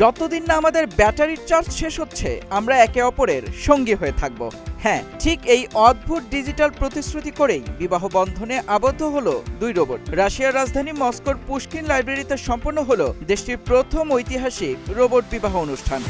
যতদিন না আমাদের ব্যাটারির চার্জ শেষ হচ্ছে আমরা একে অপরের সঙ্গী হয়ে থাকব। হ্যাঁ, ঠিক এই অদ্ভুত ডিজিটাল প্রতিশ্রুতি করেই বিবাহ বন্ধনে আবদ্ধ হলো দুই রোবট। রাশিয়ার রাজধানী মস্কোর পুশকিন লাইব্রেরিতে সম্পন্ন হলো দেশটির প্রথম ঐতিহাসিক রোবট বিবাহ অনুষ্ঠান।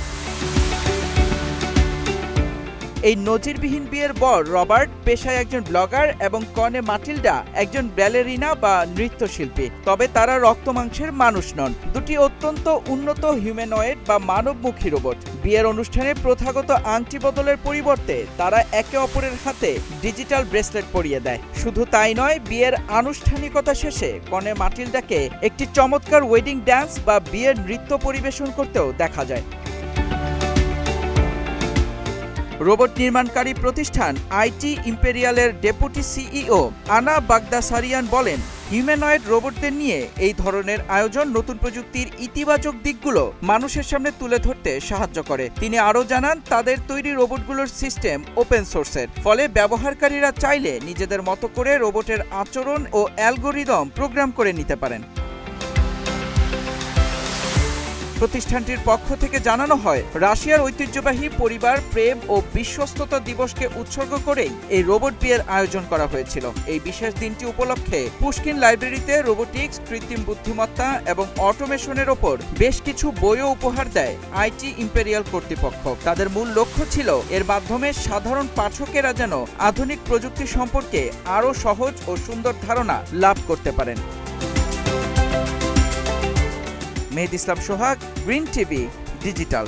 এই নজিরবিহীন বিয়ের বর রবার্ট পেশায় একজন ব্লগার এবং কনে মাটিল্ডা একজন ব্যালেরিনা বা নৃত্যশিল্পী। তবে তারা রক্তমাংসের মানুষ নন, দুটি অত্যন্ত উন্নত হিউম্যানয়েড বা মানবমুখী রোবট। বিয়ের অনুষ্ঠানে প্রথাগত আংটি বদলের পরিবর্তে তারা একে অপরের হাতে ডিজিটাল ব্রেসলেট পরিয়ে দেয়। শুধু তাই নয়, বিয়ের আনুষ্ঠানিকতা শেষে কনে মাটিল্ডাকে একটি চমৎকার ওয়েডিং ড্যান্স বা বিয়ের নৃত্য পরিবেশন করতেও দেখা যায়। রোবট নির্মাণকারী প্রতিষ্ঠান আইটি ইম্পেরিয়ালের ডেপুটি সিইও আনা বাগদাসারিয়ান বলেন, হিউম্যানয়েড রোবটদের নিয়ে এই ধরনের আয়োজন নতুন প্রযুক্তির ইতিবাচক দিকগুলো মানুষের সামনে তুলে ধরতে সাহায্য করে। তিনি আরও জানান, তাদের তৈরি রোবটগুলোর সিস্টেম ওপেন সোর্সের, ফলে ব্যবহারকারীরা চাইলে নিজেদের মতো করে রোবটের আচরণ ও অ্যালগোরিদম প্রোগ্রাম করে নিতে পারেন। প্রতিষ্ঠানটির পক্ষ থেকে জানানো হয়, রাশিয়ার ঐতিহ্যবাহী পরিবার, প্রেম ও বিশ্বস্ততা দিবসকে উৎসর্গ করেই এই রোবট বিয়ের আয়োজন করা হয়েছিল। এই বিশেষ দিনটি উপলক্ষে পুশকিন লাইব্রেরিতে রোবোটিক্স, কৃত্রিম বুদ্ধিমত্তা এবং অটোমেশনের ওপর বেশ কিছু বইও উপহার দেয় আইটি ইম্পেরিয়াল কর্তৃপক্ষ। তাদের মূল লক্ষ্য ছিল এর মাধ্যমে সাধারণ পাঠকেরা যেন আধুনিক প্রযুক্তি সম্পর্কে আরও সহজ ও সুন্দর ধারণা লাভ করতে পারেন। মেহেদী ইসলাম সোহাগ, গ্রিন টিভি ডিজিটাল।